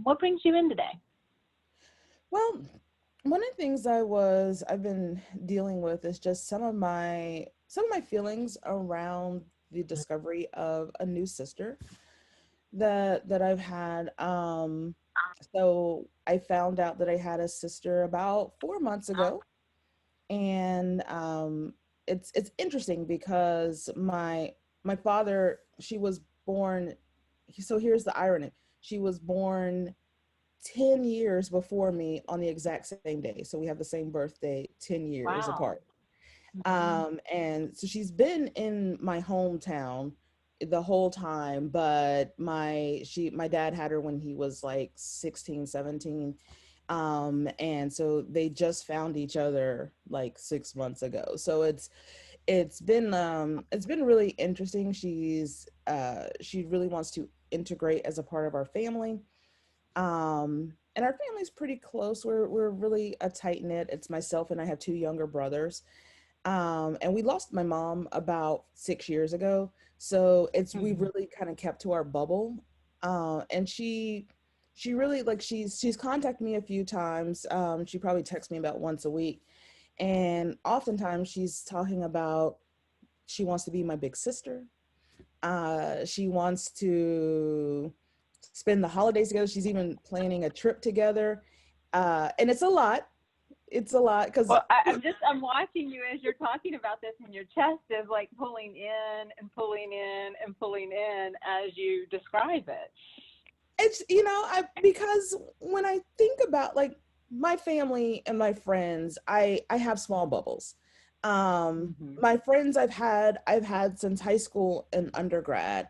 What brings you in today? Well, one of the things I've been dealing with is just some of my feelings around the discovery of a new sister that I've had. So I found out that I had a sister about 4 months ago, and it's interesting because my father, she was born. So here's the irony: she was born 10 years before me on the exact same day. So we have the same birthday 10 years apart. Wow. Mhm. And so she's been in my hometown the whole time, but my dad had her when he was like 16, 17. And so they just found each other like 6 months ago. So it's been really interesting. She really wants to integrate as a part of our family. And our family's pretty close. We're really a tight knit. It's myself and I have two younger brothers. And we lost my mom about 6 years ago. So we Mhm. really kind of kept to our bubble. And she really, like, she's contacted me a few times. She probably texts me about once a week. And oftentimes she's talking about she wants to be my big sister. She wants to spend the holidays together. She's even planning a trip together. And it's a lot. It's a lot because Well, I'm watching you as you're talking about this, and your chest is like pulling in and pulling in and pulling in as you describe it. it's, because when I think about like my family and my friends, I have small bubbles. Mhm. My friends I've had since high school and undergrad.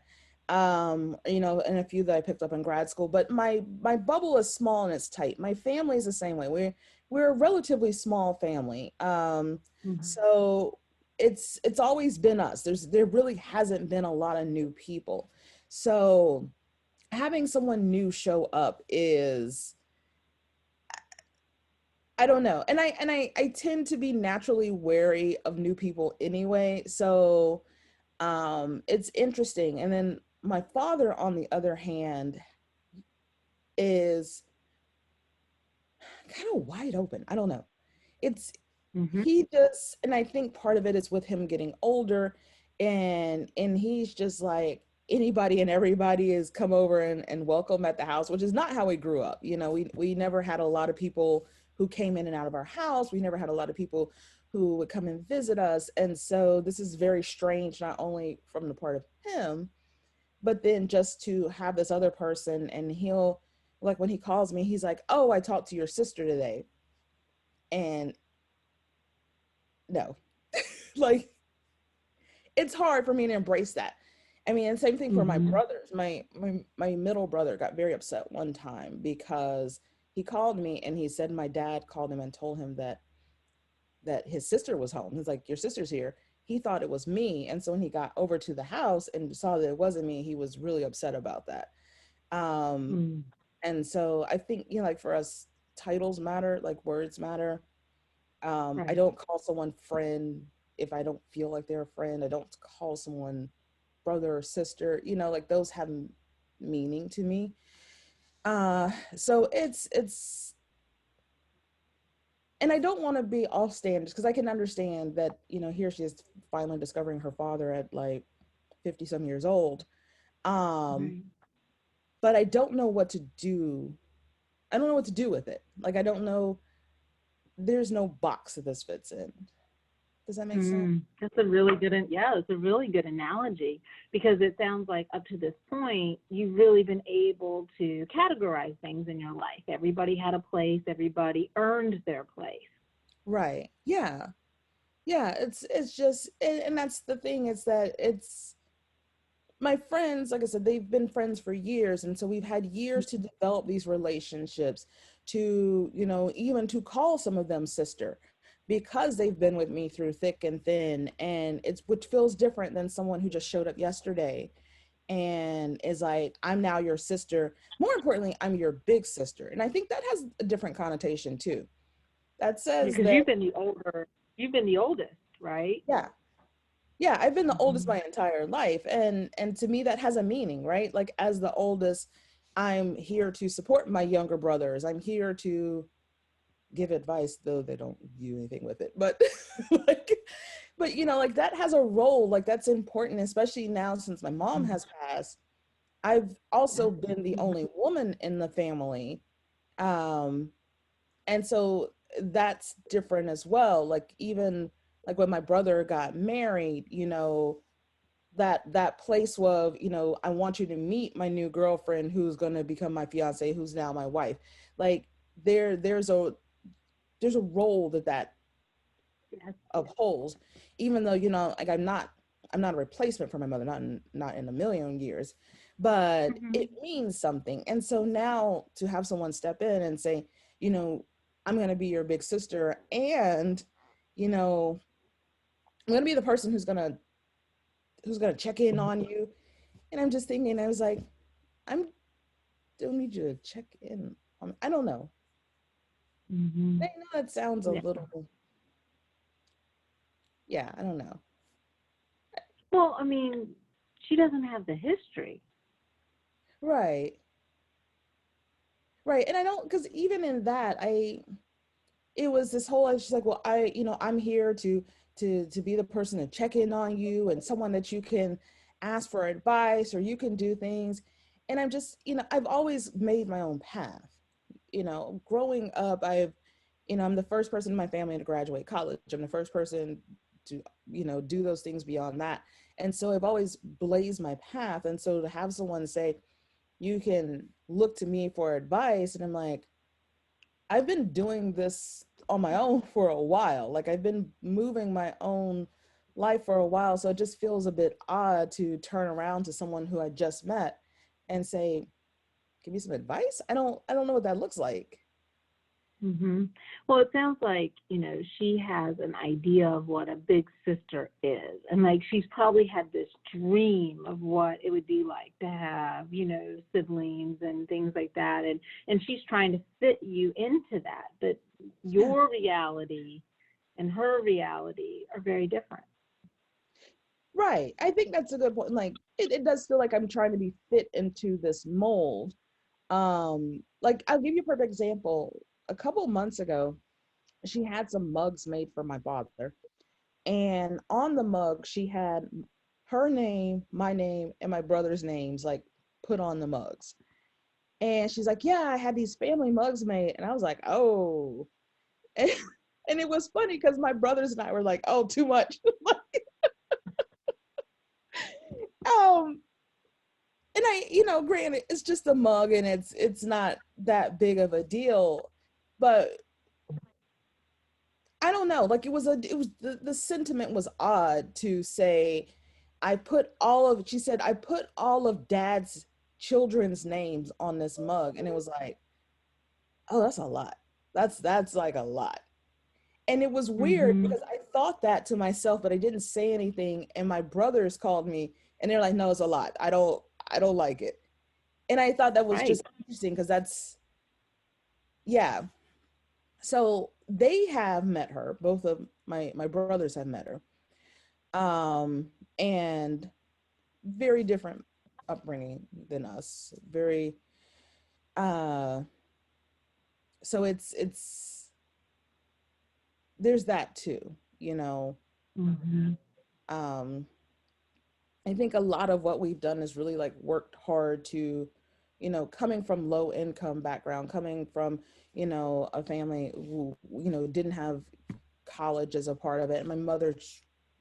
And a few that I picked up in grad school, but my bubble is small and it's tight. My family is the same way. We're a relatively small family. Mhm. So it's always been us. There really hasn't been a lot of new people. So having someone new show up is, I don't know. And I tend to be naturally wary of new people anyway. So it's interesting. And then my father, on the other hand, is kind of wide open. I don't know. It's Mhm. he just, and I think part of it is with him getting older, and he's just like anybody and everybody is come over and welcome at the house, which is not how we grew up. We never had a lot of people who came in and out of our house. We never had a lot of people who would come and visit us. And so this is very strange, not only from the part of him, but then just to have this other person. And he'll, like, when he calls me, he's like, "Oh, I talked to your sister today." And no, like, it's hard for me to embrace that. I mean, and same thing for my Mhm. brothers. My middle brother got very upset one time because he called me and he said my dad called him and told him that his sister was home. He's like, "Your sister's here." He thought it was me, and so when he got over to the house and saw that it wasn't me, he was really upset about that. Um, Mhm. and so I think, like, for us, titles matter, like words matter. I Right. don't call someone friend if I don't feel like they're a friend. I don't call someone brother or sister. Like, those have meaning to me. So it's and I don't want to be off standards because I can understand that, here she is finally discovering her father at like 50 some years old. Um, Right. but I don't know what to do. I don't know what to do with it. Like, I don't know. There's no box that this fits in. Does that make sense? That's a really good, yeah, it's a really good analogy because it sounds like up to this point, you've really been able to categorize things in your life. Everybody had a place, everybody earned their place. Right. Yeah. Yeah. It's just, and that's the thing, is that it's my friends, like I said, they've been friends for years. And so we've had years to develop these relationships, to, even to call some of them sister, because they've been with me through thick and thin. And it's, which feels different than someone who just showed up yesterday and is like, "I'm now your sister." More importantly, "I'm your big sister." And I think that has a different connotation too. That says Because that, you've been the oldest, right? yeah, yeah, I've been the oldest Mm-hmm. my entire life, and to me that has a meaning, right? Like, as the oldest, I'm here to support my younger brothers. I'm here to give advice, though they don't do anything with it. But like, but like that has a role, like that's important, especially now since my mom has passed. I've also been the only woman in the family. Um, and so that's different as well. Like even like when my brother got married, that place of, I want you to meet my new girlfriend who's going to become my fiance, who's now my wife. Like there's a role that Yes. upholds, even though, like I'm not a replacement for my mother, not in a million years, but Mm-hmm. it means something. And so now to have someone step in and say, I'm going to be your big sister, and I'm going to be the person who's going to check in on you. And I'm just thinking, I was like, I'm don't need you to check in on, I don't know. Mm-hmm. I know it sounds a Yeah. little, yeah, I don't know. Well, I mean, she doesn't have the history. Right. Right. And I don't, because even in that, it was this whole, she's like, well, I'm here to be the person to check in on you and someone that you can ask for advice or you can do things. And I'm just, I've always made my own path. Growing up, I'm the first person in my family to graduate college. I'm the first person to, do those things beyond that. And so I've always blazed my path. And so to have someone say, you can look to me for advice, and I'm like, I've been doing this on my own for a while. Like I've been moving my own life for a while. So it just feels a bit odd to turn around to someone who I just met and say, give me some advice. I don't know what that looks like. Hmm. Well, it sounds like, she has an idea of what a big sister is. And like she's probably had this dream of what it would be like to have, siblings and things like that. And she's trying to fit you into that. But Yeah. your reality and her reality are very different. Right. I think that's a good point. Like it does feel like I'm trying to be fit into this mold. Like I'll give you a perfect example. A couple months ago, she had some mugs made for my father. And on the mug, she had her name, my name, and my brother's names like put on the mugs. And she's like, yeah, I had these family mugs made. And I was like, oh. And, and it was funny because my brothers and I were like, oh, too much. um, and granted, it's just a mug and it's not that big of a deal. But I don't know. Like it was the sentiment was odd to say she said, I put all of dad's children's names on this mug. And it was like, oh, that's a lot. That's like a lot. And it was weird Hmm. because I thought that to myself, but I didn't say anything. And my brothers called me and they're like, no, it's a lot. I don't like it. And I thought that was Right. just interesting because yeah. So they have met her. Both of my brothers have met her. Um, and very different upbringing than us. Very uh so it's there's that too, Hmm. um I think a lot of what we've done is really like worked hard to, coming from low income background, coming from, a family who, didn't have college as a part of it. And my mother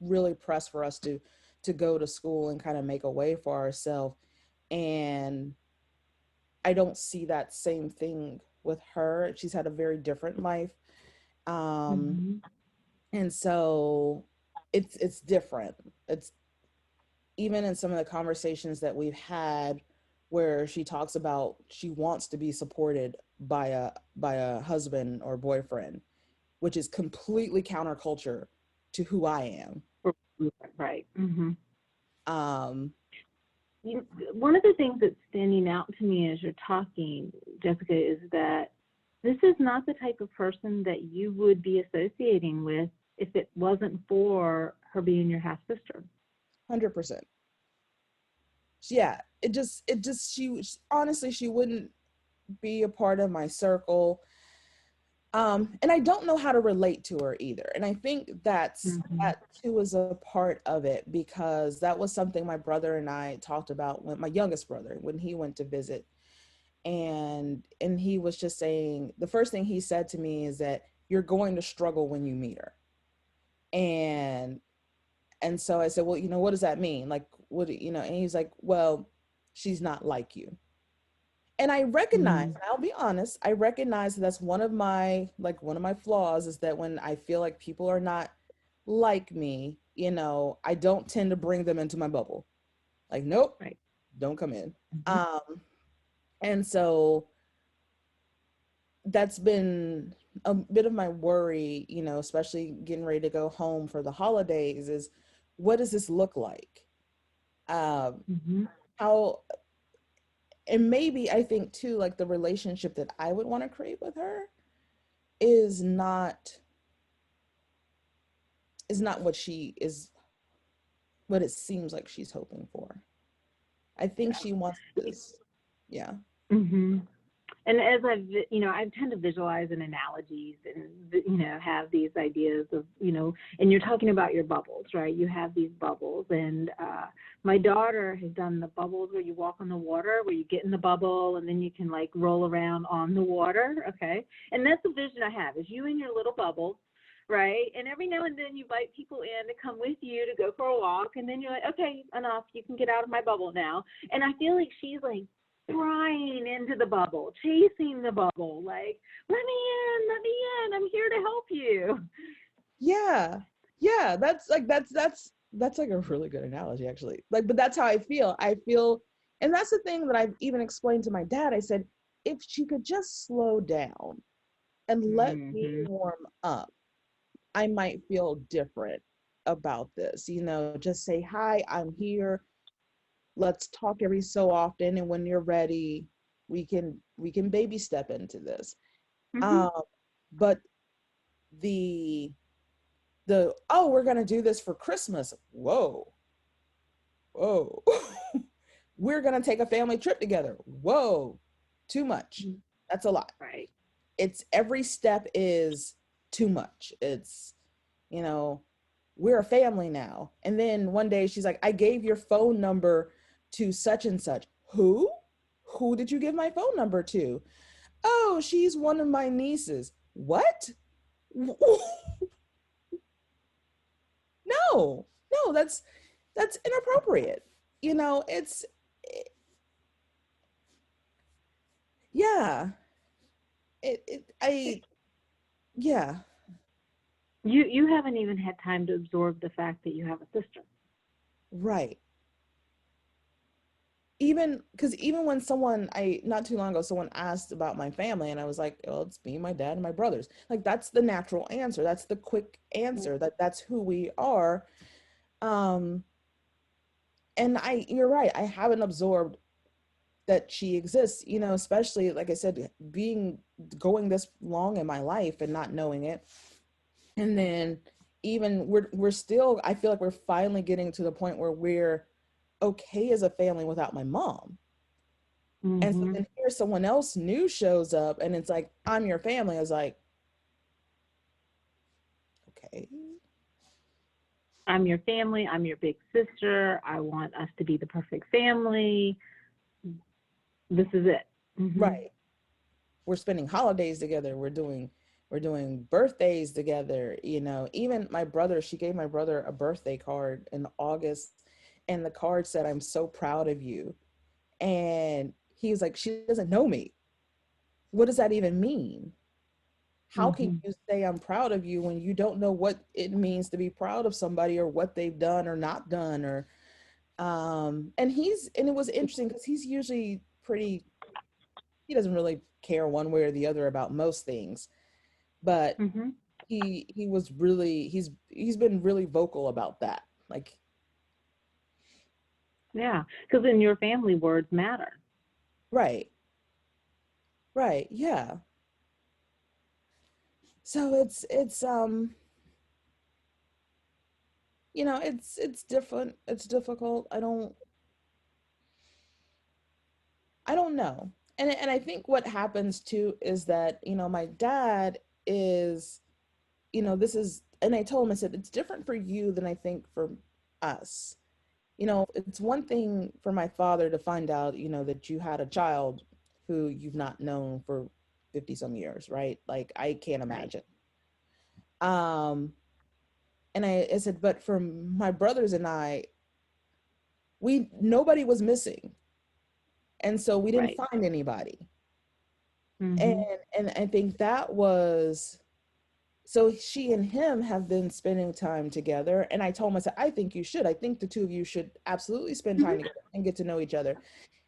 really pressed for us to go to school and kind of make a way for ourselves. And I don't see that same thing with her. She's had a very different life. Um, Hmm. and so it's different. It's even in some of the conversations that we've had where she talks about she wants to be supported by a husband or boyfriend, which is completely counterculture to who I am. Right. Hmm. Um, One of the things that's standing out to me as you're talking, Jessica, is that this is not the type of person that you would be associating with if it wasn't for her being your half sister. 100%. Yeah. honestly, she wouldn't be a part of my circle. And I don't know how to relate to her either. And I think Mm-hmm. that too is a part of it, because that was something my brother and I talked about, when my youngest brother, when he went to visit. And he was just saying, the first thing he said to me is that you're going to struggle when you meet her. And so I said, well, what does that mean? Like, and he's like, well, she's not like you. And I recognize, Mm-hmm. and I'll be honest, I recognize that's one of my flaws, is that when I feel like people are not like me, I don't tend to bring them into my bubble. Like, nope, Right. don't come in. Mm-hmm. And so that's been a bit of my worry, especially getting ready to go home for the holidays, is what does this look like? Um, Mm-hmm. how, and maybe I think too, like the relationship that I would want to create with her is not what she is, what it seems like she's hoping for. I think she wants this. Yeah. Mm-hmm. And as I tend to visualize in analogies and, have these ideas of, and you're talking about your bubbles, right? You have these bubbles. And my daughter has done the bubbles where you walk on the water, where you get in the bubble and then you can like roll around on the water. Okay. And that's the vision I have, is you in your little bubble. Right. And every now and then you invite people in to come with you to go for a walk. And then you're like, okay, enough. You can get out of my bubble now. And I feel like she's like prying into the bubble, chasing the bubble, like, let me in, I'm here to help you. Yeah. Yeah. That's like a really good analogy, actually. Like, but that's how I feel. And that's the thing that I've even explained to my dad. I said, if she could just slow down and let me Mm-hmm. warm up, I might feel different about this. Just say, hi, I'm here. Let's talk every so often. And when you're ready, we can baby step into this. Mm-hmm. Um, but the oh, we're gonna do this for Christmas. Whoa, whoa. We're gonna take a family trip together. Whoa, too much. That's a lot. Right. It's every step is too much. It's, you know, we're a family now. And then one day she's like, I gave your phone number to such and such. Who? Who did you give my phone number to? Oh, she's one of my nieces. What? No, no, that's inappropriate. It's yeah. I yeah, You haven't even had time to absorb the fact that you have a sister. right. Even because even when someone I not too long ago someone asked about my family, and I was like, well, it's me, my dad, and my brothers. Like, that's the natural answer, that's the quick answer, that's who we are. um and you're right, I haven't absorbed that she exists, especially, like I said, being going this long in my life and not knowing it. And then even we're still, I feel like we're finally getting to the point where we're okay as a family without my mom. And so Mm-hmm. then here someone else new shows up and it's like, I'm your family. I was like, okay. I'm your family, I'm your big sister, I want us to be the perfect family. This is it. Mm-hmm. Right. We're spending holidays together. We're doing birthdays together. Even my brother, she gave my brother a birthday card in August, and the card said, I'm so proud of you. And he was like, she doesn't know me. What does that even mean? How can Mm-hmm. you say I'm proud of you when you don't know what it means to be proud of somebody, or what they've done or not done? Or and it was interesting because he's usually pretty, he doesn't really care one way or the other about most things. But Mm-hmm. he was really, he's been really vocal about that. Like, Yeah, because in your family, words matter. right, right, yeah. So it's different, it's difficult. I don't, I don't know. And I think what happens too is that, my dad is, this is, and I told him, I said, it's different for you than I think for us. It's one thing for my father to find out, that you had a child who you've not known for 50 some years, right? Like, I can't Right. imagine. Um, and I said, but for my brothers and I, nobody was missing. And so we didn't Right. find anybody. And Mhm. and I think that was, so she and him have been spending time together. And I told him, I said, I think you should. I think the two of you should absolutely spend time Mhm. together and get to know each other.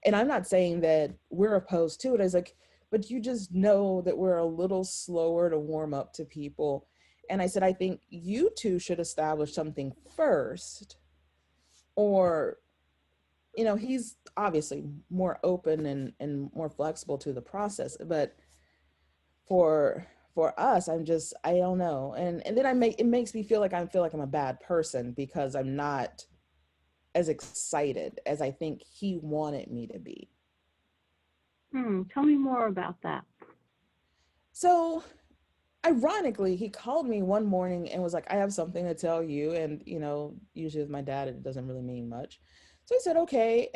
And I'm not saying that we're opposed to it. I was like, but you just know that we're a little slower to warm up to people. And I said, I think you two should establish something first. Or, he's obviously more open and more flexible to the process. But for us, I don't know. And then it makes me feel like I'm a bad person because I'm not as excited as I think he wanted me to be. Tell me more about that. So ironically, he called me one morning and was like, I have something to tell you. And, usually with my dad, it doesn't really mean much. So I said, okay.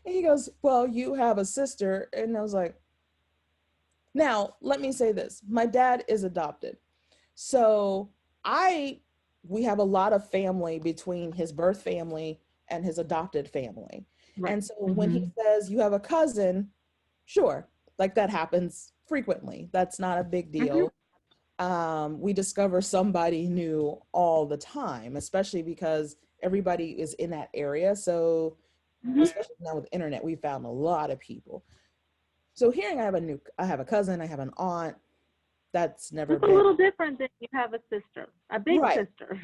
And he goes, well, you have a sister. And I was like, now, let me say this. My dad is adopted. So I we have a lot of family between his birth family and his adopted family. Right. And so when he Mhm. says you have a cousin, sure, like that happens frequently. That's not a big Mhm. deal. We discover somebody new all the time, especially because everybody is in that area. So Mhm. especially now with internet, we found a lot of people. So hearing I have a cousin, I have an aunt, that's never It's a been little different than you have a sister, a big right. sister.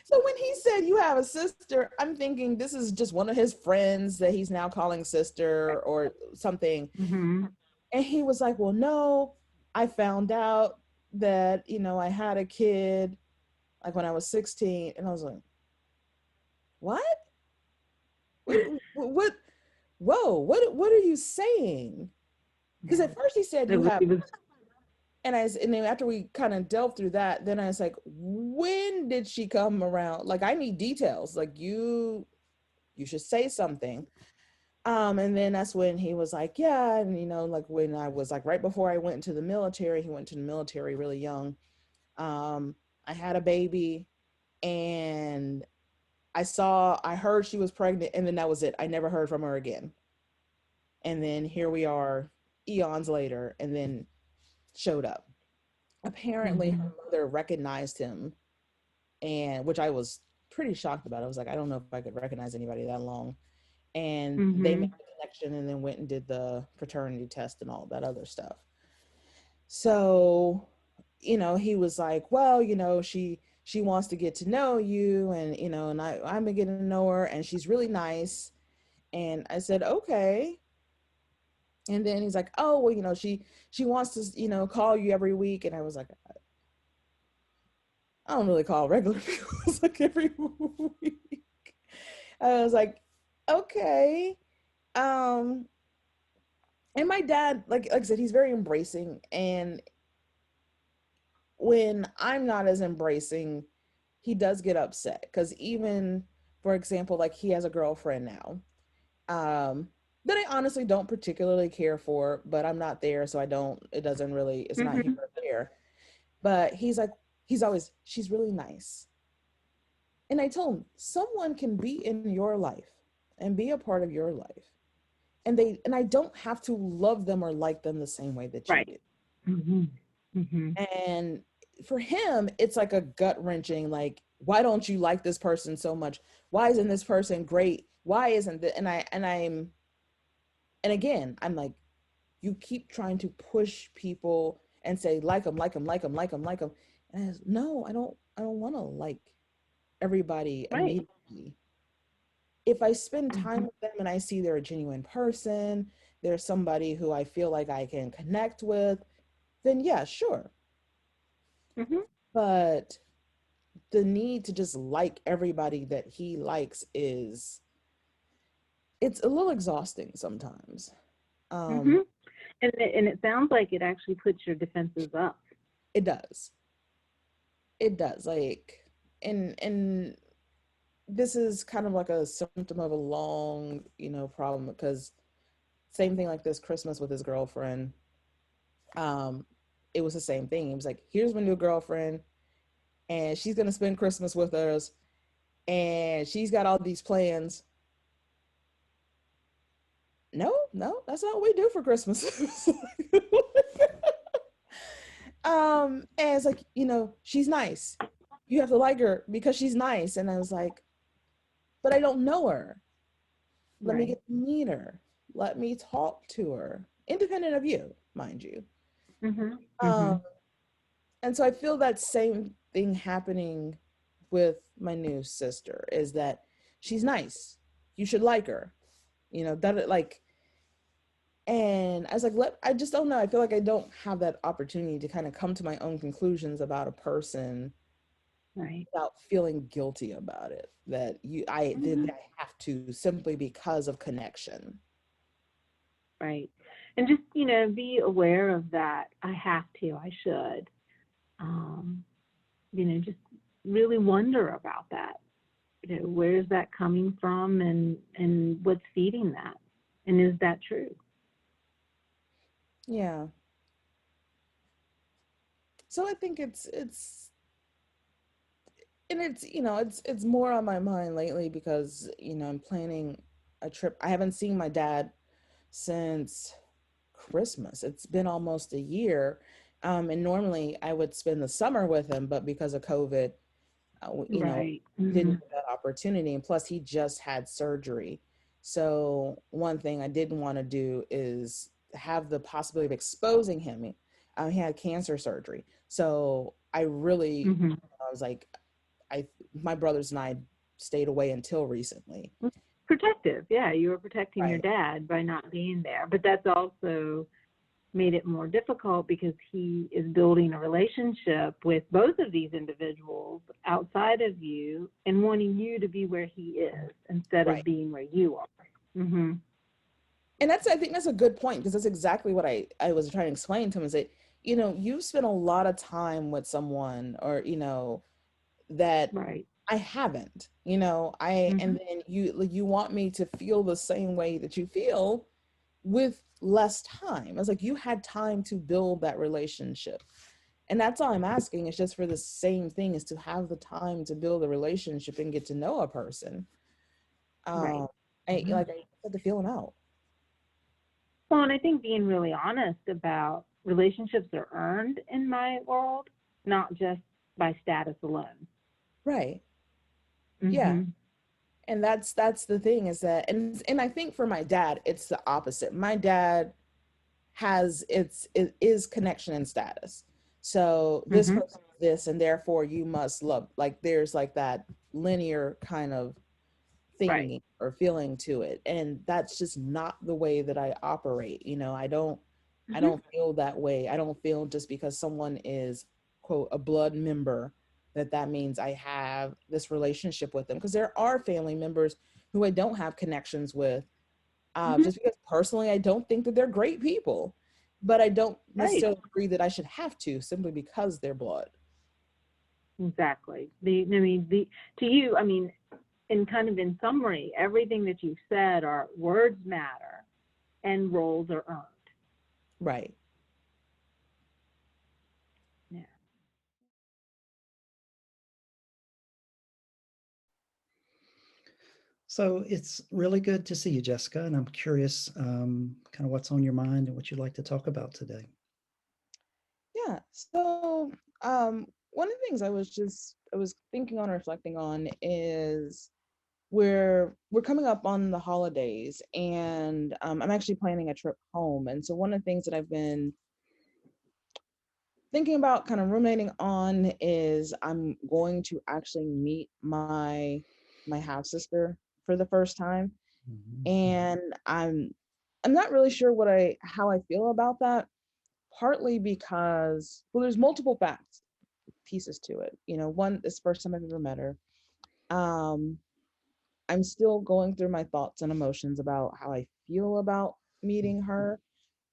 So when he said you have a sister, I'm thinking this is just one of his friends that he's now calling sister or something. Mhm. And he was like, well, no, I found out that, I had a kid like when I was 16. And I was like, what? What? Whoa, what are you saying? Because Yeah. at first he said It you was, have, it was and then after we kind of delved through that, then I was like, when did she come around? Like, I need details. Like, you should say something. And then that's when he was like, yeah, and like when I was like right before I went into the military, he went to the military really young. Um, I had a baby, and I heard she was pregnant, and then that was it. I never heard from her again. And then here we are, eons later, and then showed up. Apparently, her Mhm. mother recognized him, and which I was pretty shocked about. I was like, I don't know if I could recognize anybody that long. And they made Mhm. the connection and then went and did the paternity test and all that other stuff. So, he was like, well, she wants to get to know you, and and I'm getting to know her, and she's really nice. And I said, okay. And then he's like, oh, well, she wants to, call you every week. And I was like, I don't really call regular people like every week. I was like, okay. Um, and my dad, like I said, he's very embracing. And when I'm not as embracing, he does get upset. Because even, for example, like he has a girlfriend now, um, that I honestly don't particularly care for, but I'm not there, so I don't. It doesn't really. It's not here Mhm. or there. But he's like, she's really nice. And I told him, someone can be in your life and be a part of your life, and I don't have to love them or like them the same way that you Right. do. Mhm. Mhm. And for him, it's like a gut wrenching, like, why don't you like this person so much? Why isn't this person great? Why isn't that? And again, I'm like, you keep trying to push people and say, like them, like them, like them, like them, like them. And I was, no, I don't want to like everybody Right. immediately. If I spend time Mhm. with them and I see they're a genuine person, they're somebody who I feel like I can connect with, then yeah, sure. Mhm. But the need to just like everybody that he likes it's a little exhausting sometimes. Hmm. Um, And it sounds like it actually puts your defenses up. it does. It does. Like, and this is kind of like a symptom of a long, problem, because same thing like this Christmas with his girlfriend. Um, it was the same thing. He was like, "Here's my new girlfriend, and she's gonna spend Christmas with us, and she's got all these plans." No, no, that's not what we do for Christmas. And it's like, she's nice. You have to like her because she's nice. And I was like, but I don't know her. Let me Right. get to meet her. Let me talk to her, independent of you, mind you. Hmm. Um, Hmm. and so I feel that same thing happening with my new sister, is that she's nice. You should like her. That, like, and I was like, I just don't know. I feel like I don't have that opportunity to kind of come to my own conclusions about a person Right. without feeling guilty about it. That Hmm. I have to, simply because of connection. Right. And just, be aware of that. I have to, I should. Um, just really wonder about that. Where's that coming from, and what's feeding that? And is that true? Yeah. So I think it's and it's more on my mind lately because I'm planning a trip. I haven't seen my dad since Christmas. It's been almost a year. And normally I would spend the summer with him, but because of COVID, Right. didn't Hmm. get that opportunity. And plus, he just had surgery. So, one thing I didn't want to do is have the possibility of exposing him. He had cancer surgery. So, Hmm. I was like, my brothers and I stayed away until recently. Protective. Yeah, you were protecting your Right. dad by not being there. But that's also made it more difficult because he is building a relationship with both of these individuals outside of you and wanting you to be where he is instead of Right. being where you are. Hmm. And I think that's a good point, because that's exactly what I was trying to explain to him, is that, you've spent a lot of time with someone, or, that Right. I haven't, and Hmm. then you want me to feel the same way that you feel with less time. I was like, you had time to build that relationship. And that's all I'm asking, is just for the same thing, is to have the time to build a relationship and get to know a person. Right. Um, Hmm. I had to feel them out. Well, and I think being really honest about relationships are earned in my world, not just by status alone. Right. Yeah. Hmm. And that's the thing, is that, and I think for my dad, it's the opposite. My dad it is connection and status. So this Hmm. person is this, and therefore you must love. Like, there's like that linear kind of Right. thinking or feeling to it, and that's just not the way that I operate. I Hmm. don't feel that way. I don't feel just because someone is, quote, a blood member, that means I have this relationship with them, because there are family members who I don't have connections with, Hmm. just because personally I don't think that they're great people, but I don't Right. necessarily agree that I should have to, simply because they're blood. Exactly. To you, I mean, in kind of in summary, everything that you've said are words matter and roles are earned. Right. Yeah. So it's really good to see you, Jessica, and I'm curious, kind of what's on your mind and what you'd like to talk about today. Yeah. So, one of the things I was thinking on, reflecting on, is we're coming up on the holidays, and I'm actually planning a trip home. And so one of the things that I've been thinking about, kind of ruminating on, is I'm going to actually meet my half sister for the first time. Mhm. And I'm not really sure how I feel about that, partly because, well, there's multiple facts pieces to it. One, this first time I've ever met her. Um I'm still going through my thoughts and emotions about how I feel about meeting Mhm. her.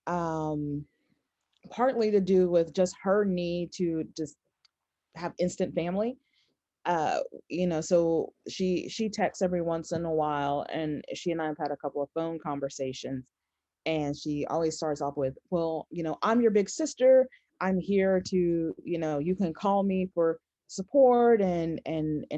Um, Partly to do with just her need to just have instant family. uh so she texts every once in a while, and she and I have had a couple of phone conversations, and she always starts off with, well, I'm your big sister. I'm here to, you can call me for support, and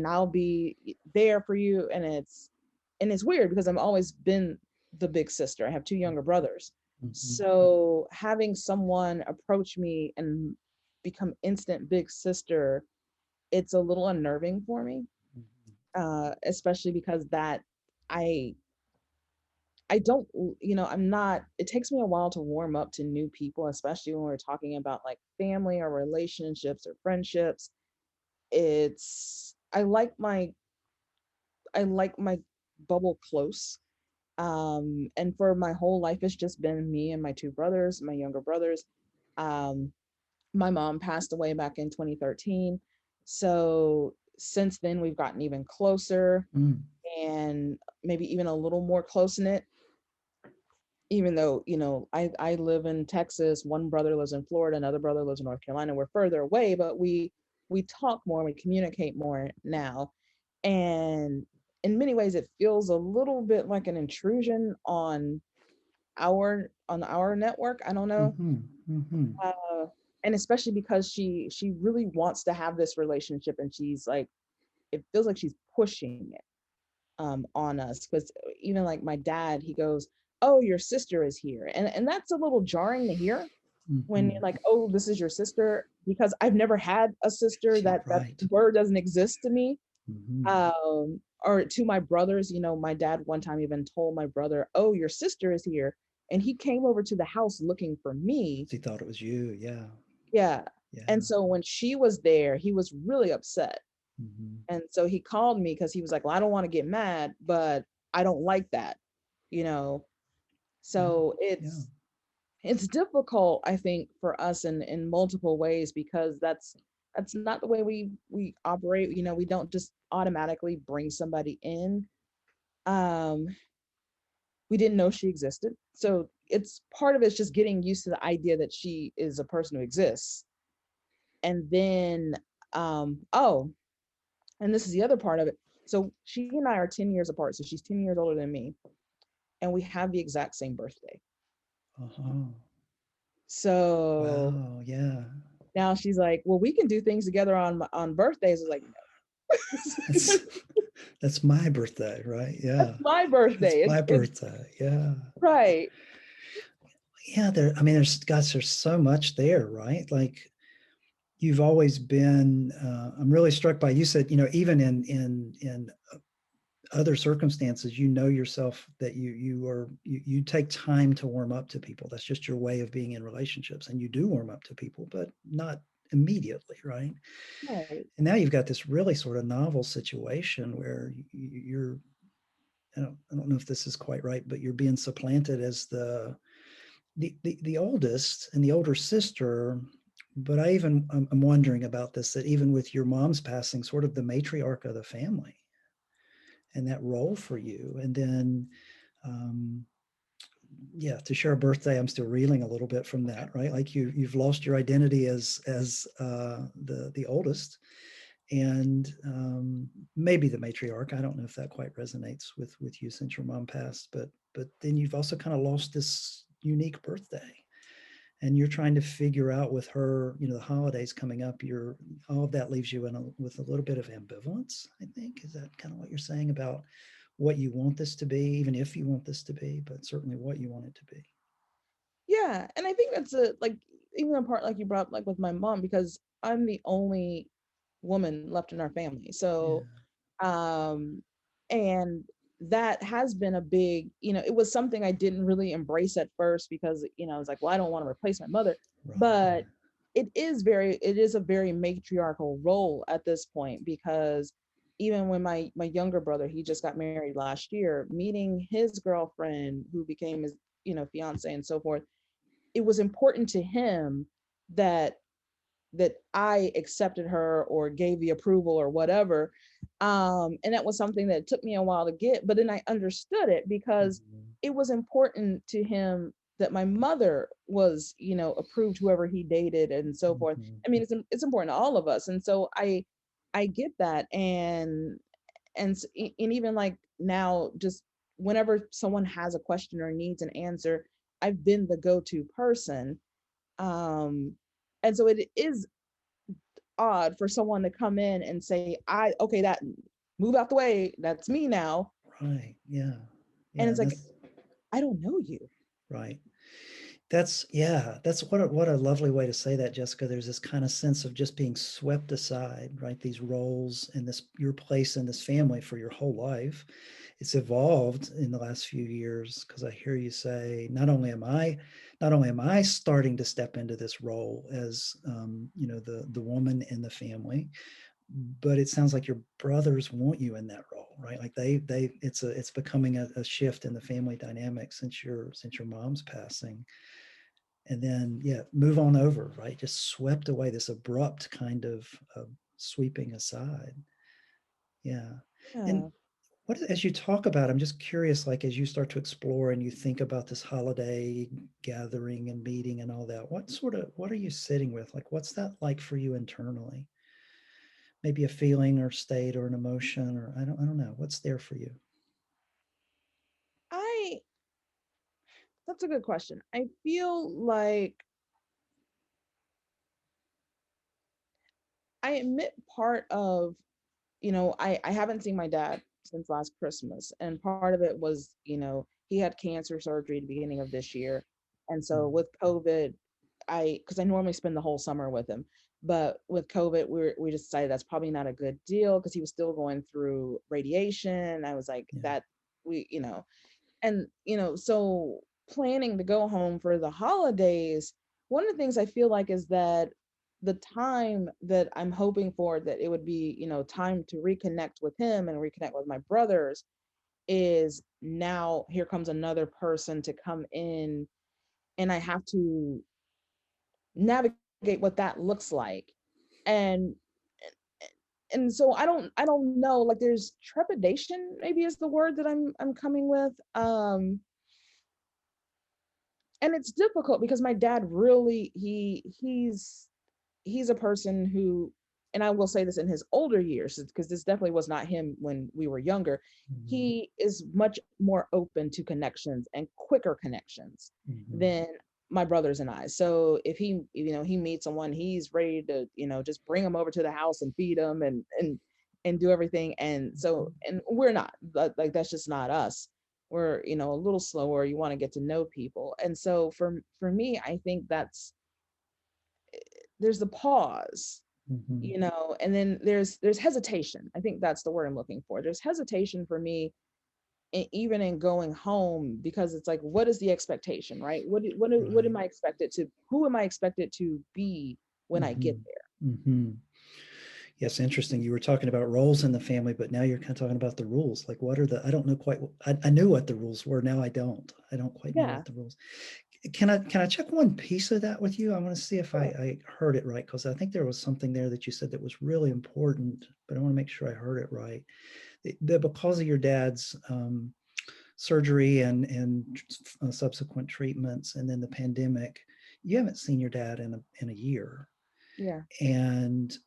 I'll be there for you. And it's weird because I've always been the big sister. I have two younger brothers. Mhm. So having someone approach me and become instant big sister, it's a little unnerving for me, Mhm. especially because that I I don't, I'm not, it takes me a while to warm up to new people, especially when we're talking about like family or relationships or friendships. It's, I like my bubble close. And for my whole life, it's just been me and my two brothers, my younger brothers. Um, my mom passed away back in 2013. So since then, we've gotten even closer Mm. and maybe even a little more close knit, even though I live in Texas, one brother lives in Florida, another brother lives in North Carolina. We're further away, but we talk more, we communicate more now. And in many ways it feels a little bit like an intrusion on our network. I don't know. Mhm. Mhm. uh and especially because she really wants to have this relationship, and she's like, it feels like she's pushing it on us, because even like my dad, he goes, oh, your sister is here, and that's a little jarring to hear when you're Mhm. like, oh, this is your sister, because I've never had a sister. Yeah, That right. word doesn't exist to me. Mhm. Or to my brothers, my dad one time even told my brother, oh, your sister is here, and he came over to the house looking for me. He thought it was you. Yeah. Yeah. And Yeah. so when she was there, he was really upset. Mhm. And so he called me because he was like, well, I don't want to get mad, but I don't like that, you know. Yeah. So Yeah. it's difficult, I think, for us in multiple ways, because that's not the way we operate. We don't just automatically bring somebody in. Um, we didn't know she existed. So it's part of it's just getting used to the idea that she is a person who exists. And then oh, and this is the other part of it. So she and I are 10 years apart. So she's 10 years older than me, and we have the exact same birthday. Uh-huh. So Wow. Yeah. now she's like, well, we can do things together on birthdays. I was like, no. That's that's my birthday, right? That's Yeah. my It's birthday. my It's birthday. Yeah. right. Yeah, I mean, there's so much there, right? Like you've always been, I'm really struck by, you said, even in other circumstances, yourself that you take time to warm up to people. That's just your way of being in relationships. And you do warm up to people, but not immediately, right? Right. And now you've got this really sort of novel situation where you're, I don't know if this is quite right, but you're being supplanted as the oldest and the older sister. But I'm wondering about this, that even with your mom's passing, sort of the matriarch of the family and that role for you. And then, um, yeah, to share a birthday, I'm still reeling a little bit from that, right? Like you've lost your identity as the oldest, and maybe the matriarch. I don't know if that quite resonates with you since your mom passed, but then you've also kind of lost this unique birthday, and you're trying to figure out with her, the holidays coming up. You're All of that leaves you with a little bit of ambivalence. I think, is that kind of what you're saying about what you want this to be, even if you want this to be, but certainly what you want it to be. Yeah. And I think that's a like even a part like you brought up, like with my mom, because I'm the only woman left in our family. Yeah. So um and that has been a big, it was something I didn't really embrace at first, because I was like, well, I don't want to replace my mother. Right. But it is a very matriarchal role at this point, because even when my younger brother, he just got married last year, meeting his girlfriend who became his fiance and so forth, it was important to him that I accepted her or gave the approval or whatever. And that was something that took me a while to get, but then I understood it because Mhm. it was important to him that my mother was, approved whoever he dated and so forth. Mhm. I mean, it's important to all of us. And so I get that. And even like now, just whenever someone has a question or needs an answer, I've been the go-to person. Um, and so it is odd for someone to come in and say, okay, that move out the way, that's me now. Right. Yeah. And Yeah. it's And like, that's I don't know you. right. That's yeah, that's what a lovely way to say that, Jessica. There's this kind of sense of just being swept aside, right? These roles and this your place in this family for your whole life. It's evolved in the last few years because I hear you say, not only am I starting to step into this role as the woman in the family, but it sounds like your brothers want you in that role, right? Like it's becoming a shift in the family dynamic since your mom's passing, and then yeah, move on over, right? Just swept away, this abrupt kind of sweeping aside. Yeah. And Yeah. what, as you talk about, I'm just curious, like as you start to explore and you think about this holiday gathering and meeting and all that, what are you sitting with? Like what's that like for you internally? Maybe a feeling or state or an emotion, or I don't know. What's there for you? I That's a good question. I feel like I admit part of, I haven't seen my dad since last Christmas. And part of it was, he had cancer surgery at the beginning of this year. And so Mhm. with COVID, because I normally spend the whole summer with him, but with COVID, we just decided that's probably not a good deal because he was still going through radiation. I was like, Yeah. that we, and so planning to go home for the holidays, one of the things I feel like is that the time that I'm hoping for, that it would be, time to reconnect with him and reconnect with my brothers, is now here comes another person to come in, and I have to navigate what that looks like. And and so I don't know, like there's trepidation, maybe is the word that I'm coming with. And it's difficult because my dad really, he's a person who, and I will say this, in his older years, because this definitely was not him when we were younger, Mhm. he is much more open to connections and quicker connections Mhm. than my brothers and I. So if he meets someone, he's ready to, just bring them over to the house and feed them and do everything. And so, and we're not like, that's just not us. We're, a little slower. You want to get to know people. And so for me, I think there's the pause, Mhm. and then there's hesitation. I think that's the word I'm looking for. There's hesitation for me, even in going home, because it's like, what is the expectation, right? What Right. am I expected to, who am I expected to be when I get Mhm. there? Mhm. Yes, interesting. You were talking about roles in the family, but now you're kind of talking about the rules. Like, what are the? I don't know quite. I knew what the rules were. Now I don't. I don't quite know Yeah. what the rules. Can I check one piece of that with you? I want to see if Sure. I heard it right, because I think there was something there that you said that was really important, but I want to make sure I heard it right. Because of your dad's surgery and subsequent treatments, and then the pandemic, you haven't seen your dad in a year, Yeah. and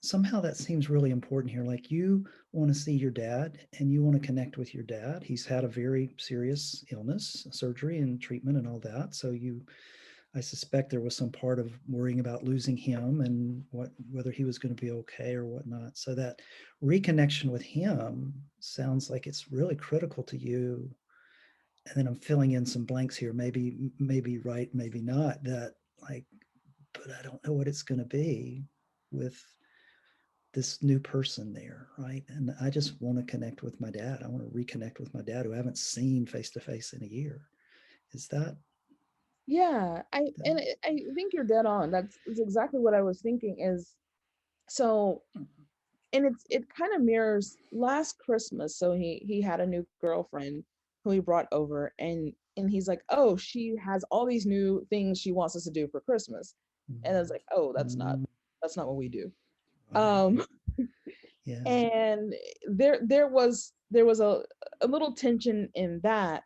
somehow that seems really important here. Like you want to see your dad and you want to connect with your dad. He's had a very serious illness, surgery and treatment and all that. So I suspect there was some part of worrying about losing him and whether he was going to be okay or whatnot. So that reconnection with him sounds like it's really critical to you. And then I'm filling in some blanks here. Maybe right, maybe not. That like, but I don't know what it's going to be with this new person there, right? And I just want to connect with my dad. I want to reconnect with my dad who I haven't seen face to face in a year. Is that Yeah. I think you're dead on. That's exactly what I was thinking. Is so, and it kind of mirrors last Christmas. So he had a new girlfriend who he brought over, and he's like, oh, she has all these new things she wants us to do for Christmas. And I was like, oh, that's not what we do. right? Um Yeah. And there was a little tension in that,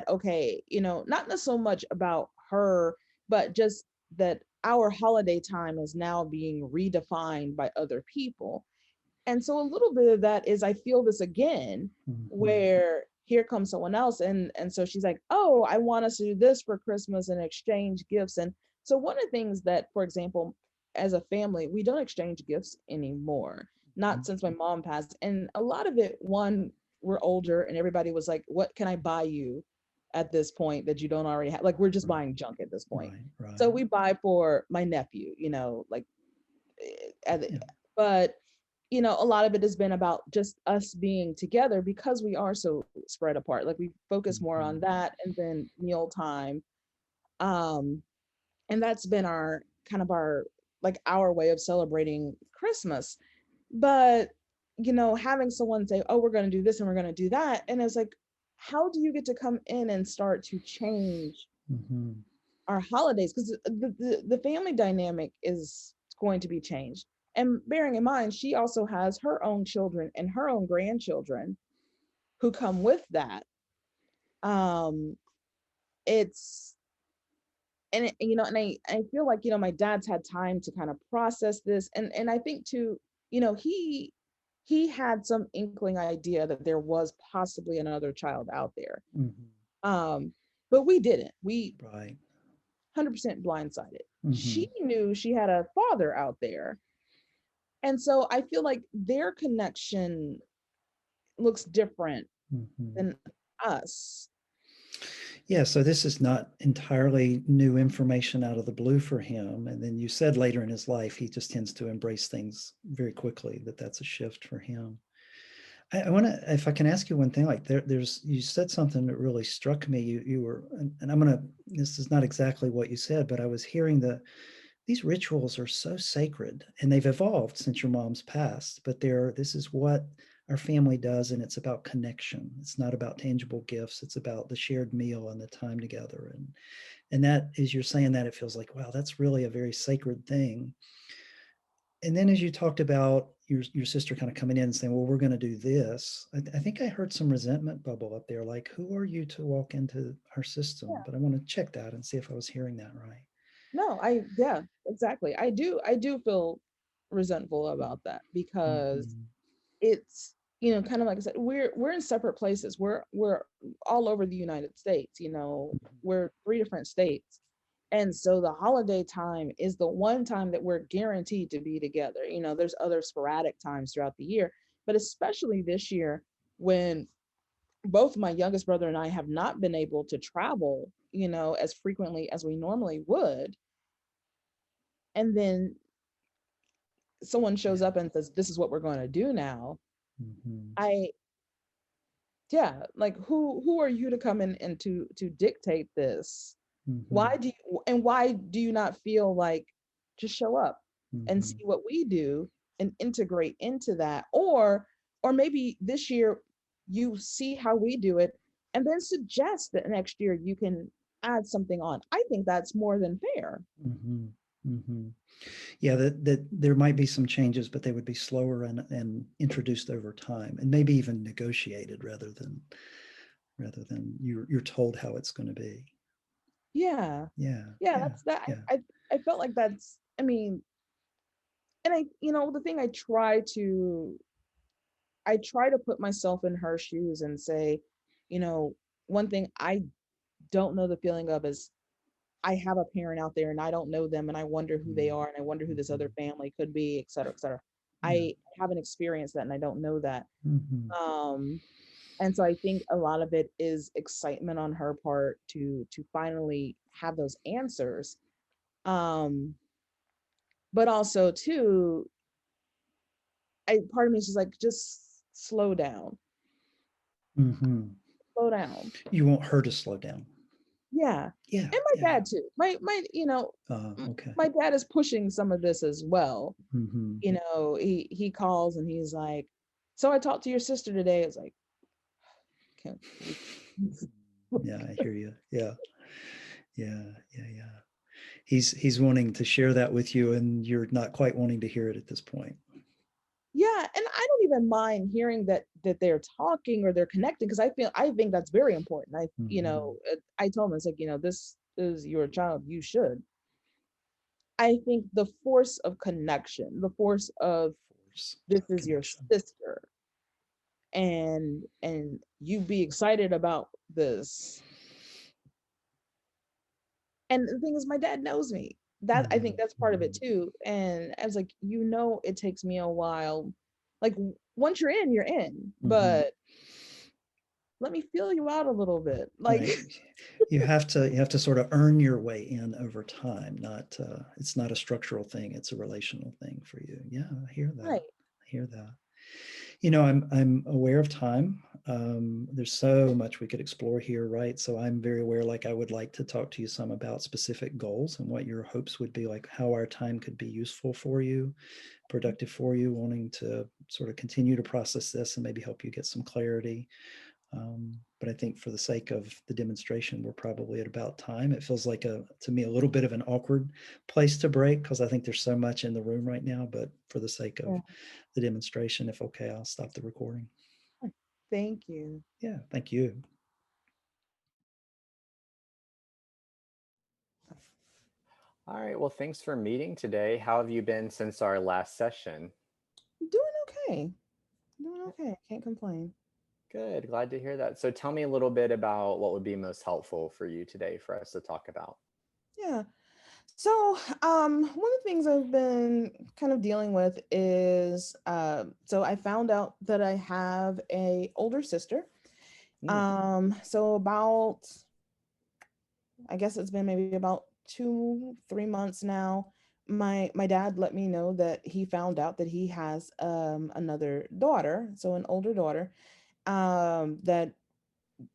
okay, not so much about her, but just that our holiday time is now being redefined by other people. And so a little bit of that is, I feel this again, Mhm. where here comes someone else, and so she's like, oh, I want us to do this for Christmas and exchange gifts. And so one of the things that, for example, as a family, we don't exchange gifts anymore, not since my mom passed. And a lot of it, one, we're older and everybody was like, what can I buy you at this point that you don't already have? Like, we're just Right. buying junk at this point. Right. So Right. we buy for my nephew, like Yeah. but a lot of it has been about just us being together because we are so spread apart. Like, we focus more on Mhm. that, and then meal time. um and that's been our kind of our like our way of celebrating Christmas. But having someone say, oh, we're going to do this and we're going to do that, and it's like, how do you get to come in and start to change Mhm. our holidays? Because the family dynamic is going to be changed. And bearing in mind, she also has her own children and her own grandchildren who come with that. Um, it's and and I feel like, my dad's had time to kind of process this, and I think too, he had some inkling idea that there was possibly another child out there. Mhm. Um, but we didn't. We Right. 100% blindsided. She Mhm. knew she had a father out there. And so I feel like their connection looks different Mhm. than us. Yeah, so this is not entirely new information out of the blue for him. And then you said later in his life, he just tends to embrace things very quickly, that's a shift for him. I want to, if I can ask you one thing, like you said something that really struck me. You were, and I'm going to, this is not exactly what you said, but I was hearing these rituals are so sacred and they've evolved since your mom's passed, but this is what our family does. And it's about connection. It's not about tangible gifts. It's about the shared meal and the time together. And that, as you're saying that, it feels like, wow, that's really a very sacred thing. And then as you talked about your sister kind of coming in and saying, well, we're going to do this, I think I heard some resentment bubble up there. Like, who are you to walk into our system? Yeah. But I want to check that and see if I was hearing that right. No, yeah, exactly. I do feel resentful about that, because Mm-hmm. it's, kind of like I said, we're in separate places. We're all over the United States. We're three different states. And so the holiday time is the one time that we're guaranteed to be together. There's other sporadic times throughout the year, but especially this year, when both my youngest brother and I have not been able to travel, as frequently as we normally would. And then someone shows Yeah. up and says, this is what we're going to do now. Mm-hmm. I Yeah, like, who are you to come in and to dictate this? Mm-hmm. Why do you not feel like, just show up and Mm-hmm. see what we do and integrate into that? Or maybe this year you see how we do it, and then suggest that next year you can add something on. I think that's more than fair. Mm-hmm. Mm-hmm. Yeah, that there might be some changes, but they would be slower and introduced over time, and maybe even negotiated rather than you're told how it's going to be. Yeah. Yeah, Yeah, yeah, that's that. yeah. I felt like that's, I mean, and the thing, I try to put myself in her shoes and say, one thing I don't know the feeling of is, I have a parent out there and I don't know them, and I wonder who they are, and I wonder who this Mm-hmm. other family could be, et cetera, et cetera. Yeah. I haven't experienced that and I don't know that. Mm-hmm. Um, and so I think a lot of it is excitement on her part to finally have those answers. Um, but also too, part of me is just like, just slow down, Mm-hmm. slow down. You want her to slow down. Yeah. Yeah, And my yeah. dad too. Okay. My dad is pushing some of this as well. Mm-hmm. He calls and he's like, so I talked to your sister today. It's like, can we Yeah, I hear you. Yeah, yeah, yeah, yeah. He's wanting to share that with you, and you're not quite wanting to hear it at this point. Yeah, and I don't even mind hearing that they're talking or they're connecting, because I think that's very important. Hmm. I told them, it's like, this is your child, you should. I think the force of connection, the force of Force this of is your connection. sister, and you be excited about this. And the thing is, my dad knows me. That, I think Hmm. that's part of it Hmm. too. And I was like, it takes me a while. Like, once you're in, you're in. Hmm. But let me feel you out a little bit. Like, Right. You have to sort of earn your way in over time. Not it's not a structural thing. It's a relational thing for you. Yeah, I hear that. right. I hear that. I'm aware of time. There's so much we could explore here, right? So I'm very aware. Like I would like to talk to you some about specific goals and what your hopes would be, like how our time could be useful for you, productive for you, wanting to sort of continue to process this and maybe help you get some clarity. But I think for the sake of the demonstration, we're probably at about time. It feels like to me, a little bit of an awkward place to break because I think there's so much in the room right now. But for the sake of Yeah. the demonstration, if okay, I'll stop the recording. Thank you. Yeah, thank you. All right. Well, thanks for meeting today. How have you been since our last session? Doing okay. Doing okay. Can't complain. Good. Glad to hear that. So tell me a little bit about what would be most helpful for you today for us to talk about. Yeah. So, one of the things I've been kind of dealing with is, so I found out that I have a older sister. Mm, So about, I guess it's been maybe about 2, 3 months now. My dad let me know that he found out that he has another daughter, so an older daughter, that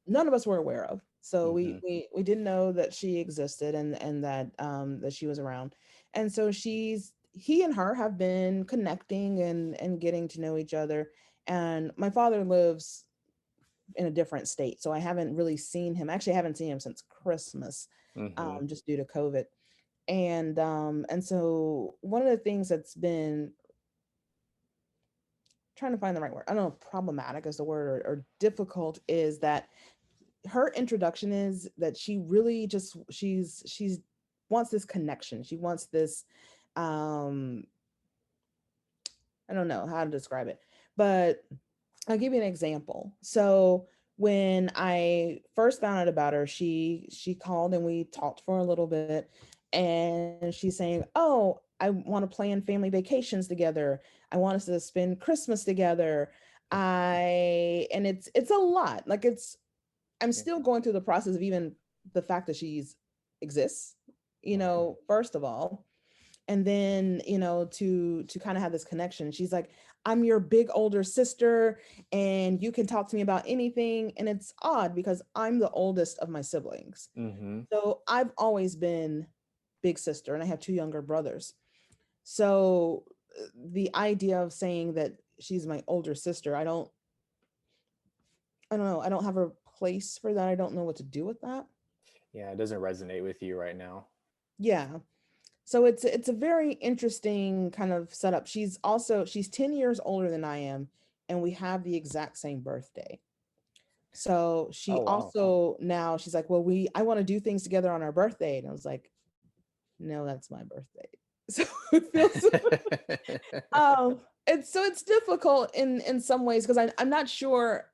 none of us were aware of. So mm-hmm, we didn't know that she existed, and that she was around. And so he and her have been connecting and getting to know each other. And my father lives in a different state, so I haven't really seen him. Actually, I haven't seen him since Christmas, mm-hmm. just due to COVID. And so one of the things that's been, trying to find the right word, I don't know if problematic is the word, or difficult, is that her introduction is that she really just, she's wants this connection. She wants this, um I don't know how to describe it, but I'll give you an example. So when I first found out about her, she called and we talked for a little bit, and she's saying, "Oh, I want to plan family vacations together. I want us to spend Christmas together." And it's a lot. Like, I'm Yeah. still going through the process of even the fact that she's exists, Right. first of all. And then, to kind of have this connection. She's like, "I'm your big older sister and you can talk to me about anything." And it's odd because I'm the oldest of my siblings. Mm-hmm. So I've always been big sister, and I have two younger brothers. So the idea of saying that she's my older sister, I don't know. I don't have a place for that. I don't know what to do with that. Yeah, it doesn't resonate with you right now. Yeah. So it's a very interesting kind of setup. She's 10 years older than I am, and we have the exact same birthday. So she Oh, wow. also, now she's like, "Well, I want to do things together on our birthday." And I was like, "No, that's my birthday." So it feels, it's difficult in some ways, because I'm not sure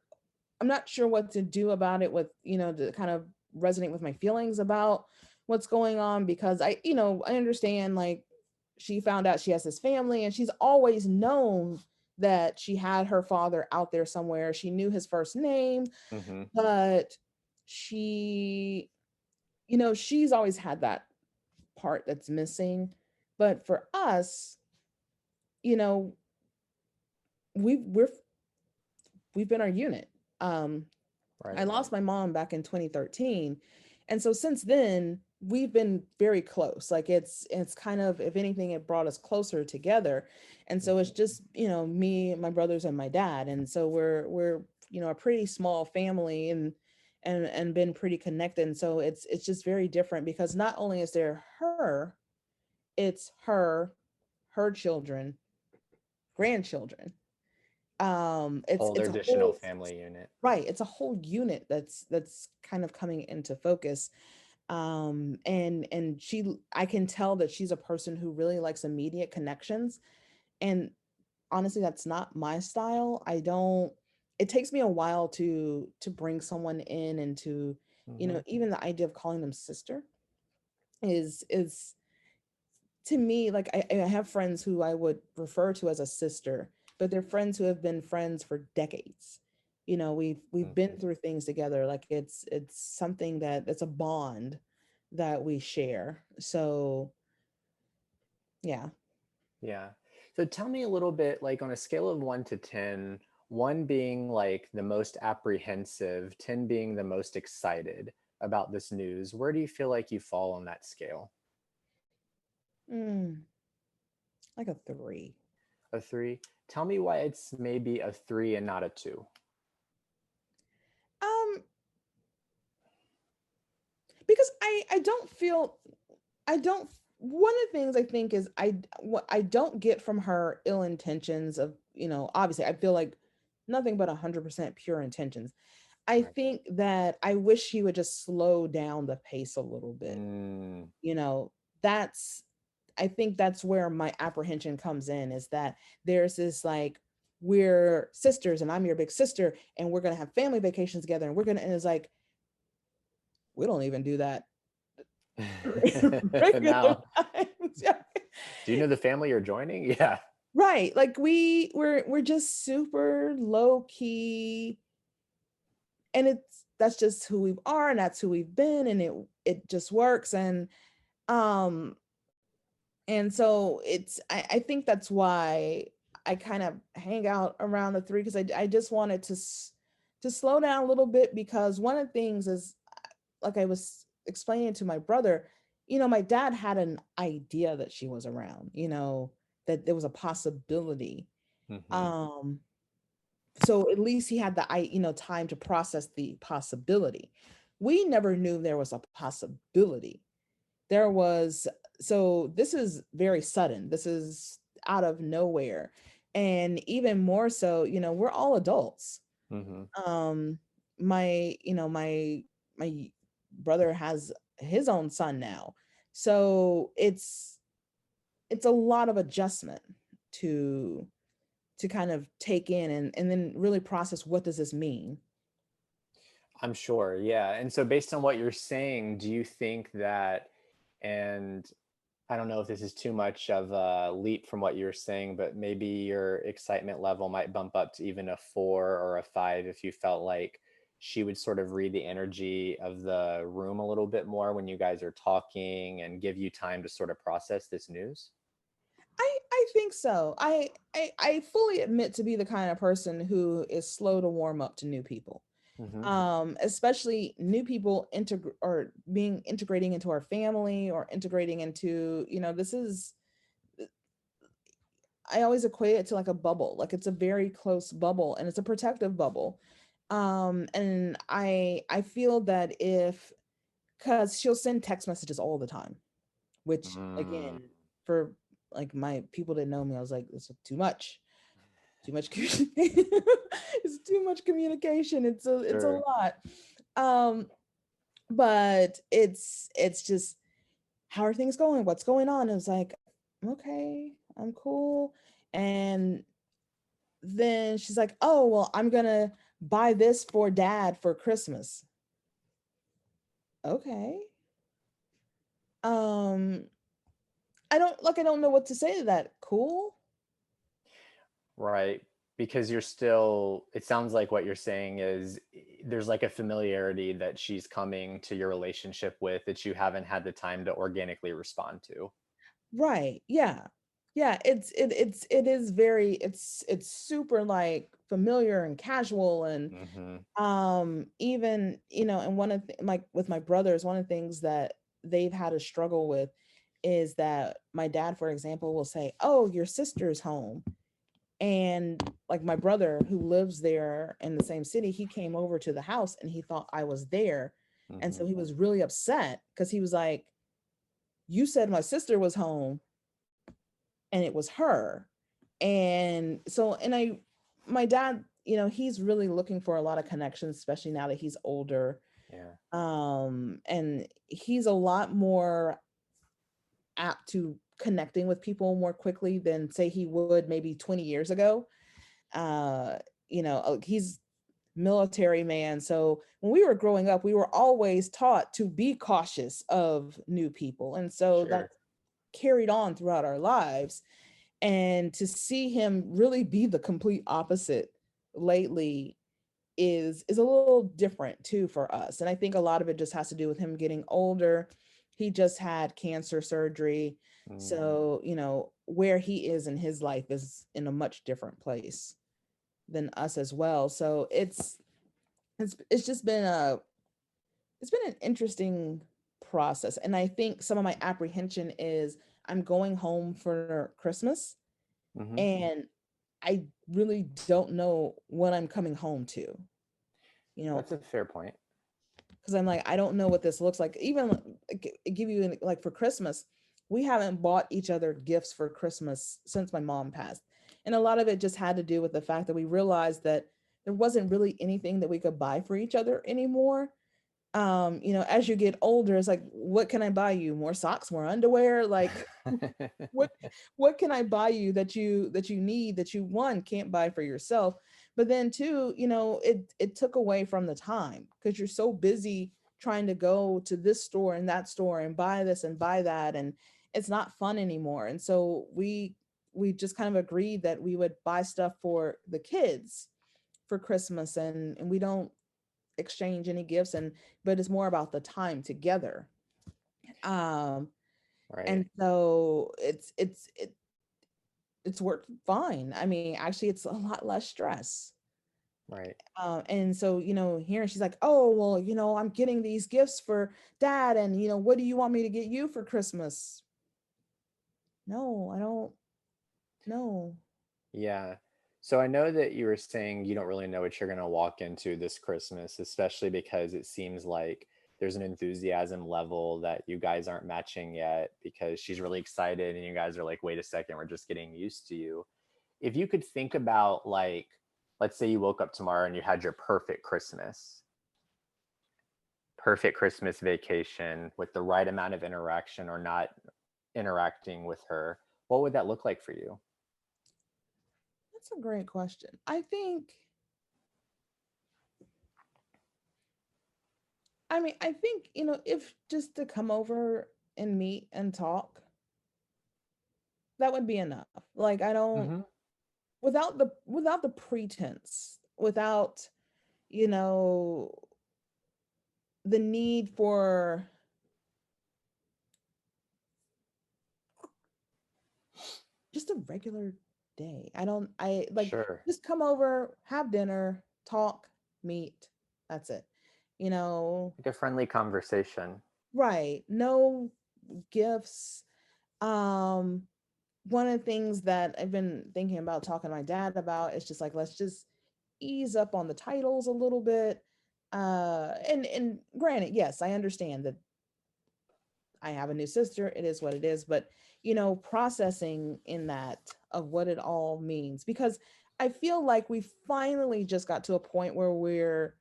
what to do about it, with, to kind of resonate with my feelings about what's going on, because I understand, like, she found out she has this family, and she's always known that she had her father out there somewhere. She knew his first name, Mm-hmm. but she, she's always had that part that's missing. But for us, you know, we've we've been our unit. Um, I Right. lost my mom back in 2013. And so since then, we've been very close. Like, it's kind of, if anything, it brought us closer together. And so it's just, me, my brothers, and my dad. And so we're, a pretty small family, and been pretty connected. And so it's just very different, because not only is there her, it's her children, grandchildren. Whole It's their a additional whole, family unit. right, it's a whole unit that's kind of coming into focus. And I can tell that she's a person who really likes immediate connections, and honestly, that's not my style. I don't, it takes me a while to bring someone in, and to, Hmm. even the idea of calling them sister is to me, like, I have friends who I would refer to as a sister, but they're friends who have been friends for decades. We've been Hmm. through things together. Like, it's something that's a bond that we share. So yeah. Yeah. So tell me a little bit, like on a scale of 1 to 10, one being like the most apprehensive, 10 being the most excited about this news, where do you feel like you fall on that scale? mm, like a 3. A 3? Tell me why it's maybe a 3 and not a 2. um because I don't feel, I don't, one of the things I think is, what I don't get from her ill intentions of, obviously I feel like nothing but 100% pure intentions. I Right. think that I wish she would just slow down the pace a little bit. Mm, You know, that's, I think that's where my apprehension comes in, is that there's this, like, we're sisters and I'm your big sister and we're going to have family vacations together, and and it's like, we don't even do that regular now, times. Yeah. do you know the family you're joining? Yeah. Right. Like, we're just super low key, and that's just who we are, and that's who we've been, and it just works. Um and so I think that's why I kind of hang out around the 3, because I just wanted to slow down a little bit, because one of the things is, like I was explaining to my brother, my dad had an idea that she was around, that there was a possibility. Hmm. Um, so at least he had time to process the possibility. We never knew there was a possibility. There was, so this is very sudden. This is out of nowhere. And even more so, we're all adults. Hmm. um my brother has his own son now, so it's a lot of adjustment to kind of take in, and then really process, what does this mean. I'm sure, yeah. And so based on what you're saying, do you think that, and I don't know if this is too much of a leap from what you're saying, but maybe your excitement level might bump up to even a 4 or a 5 if you felt like she would sort of read the energy of the room a little bit more when you guys are talking and give you time to sort of process this news? I think so. I fully admit to be the kind of person who is slow to warm up to new people, Hmm. especially new people or being integrating into our family, or integrating into, this is, I always equate it to like a bubble. Like, it's a very close bubble, and it's a protective bubble. And I feel that if, cuz she'll send text messages all the time, which, Mm, again, for, like, my people that know me, I was like, this is too much. Too much it's too much communication. It's a sure. lot. Um but it's just, how are things going? What's going on? It's like, okay, I'm cool. And then she's like, oh, well, I'm gonna buy this for dad for Christmas. Okay. Um, I don't know what to say to that. Cool. Right. Because you're still, it sounds like what you're saying is there's like a familiarity that she's coming to your relationship with that you haven't had the time to organically respond to. Right. Yeah. Yeah. It is very, it's super, like, familiar and casual. And Hmm. even, and like, with my brothers, one of the things that they've had a struggle with is that my dad, for example, will say, oh, your sister's home. And, like, my brother, who lives there in the same city, he came over to the house and he thought I was there. And Hmm. so he was really upset, because he was like, you said my sister was home and it was her. And so, my dad, he's really looking for a lot of connections, especially now that he's older. Yeah. And he's a lot more apt to connecting with people more quickly than say he would maybe 20 years ago. Uh, he's military man. So when we were growing up, we were always taught to be cautious of new people. And so Sure. that's carried on throughout our lives. And to see him really be the complete opposite lately is a little different too for us. And I think a lot of it just has to do with him getting older. He just had cancer surgery. Mm, So, where he is in his life is in a much different place than us as well. So it's just been an interesting process. And I think some of my apprehension is I'm going home for Christmas hmm. and I really don't know what I'm coming home to, you know, That's a fair point. because I'm like, I don't know what this looks like. Even give you like for Christmas, we haven't bought each other gifts for Christmas since my mom passed. And a lot of it just had to do with the fact that we realized that there wasn't really anything that we could buy for each other anymore. As you get older, it's like, what can I buy you? More socks, more underwear? Like what what can I buy you that you need, that you one can't buy for yourself, but then two, it took away from the time because you're so busy trying to go to this store and that store and buy this and buy that, and it's not fun anymore. And so we just kind of agreed that we would buy stuff for the kids for Christmas, and we don't exchange any gifts, and but it's more about the time together. um Right. and so it's worked fine. I mean, actually, it's a lot less stress. Right. And so, here she's like, oh, well, I'm getting these gifts for dad. And, what do you want me to get you for Christmas? No, I don't know. Yeah. So I know that you were saying you don't really know what you're going to walk into this Christmas, especially because it seems like there's an enthusiasm level that you guys aren't matching yet because she's really excited and you guys are like, wait a second, we're just getting used to you. If you could think about, like, let's say you woke up tomorrow and you had your perfect Christmas vacation with the right amount of interaction or not interacting with her, what would that look like for you? That's a great question. I think, if just to come over and meet and talk, that would be enough. Like, I don't, Mm-hmm. without the pretense, without, you know, the need for just a regular day. I like, Sure. just come over, have dinner, talk, meet. That's it. You know, Like a friendly conversation. right. No gifts. Um, One of the things that I've been thinking about talking to my dad about is just like, let's just ease up on the titles a little bit. And granted, yes, I understand that I have a new sister. It is what it is. But, processing in that of what it all means, because I feel like we finally just got to a point where we're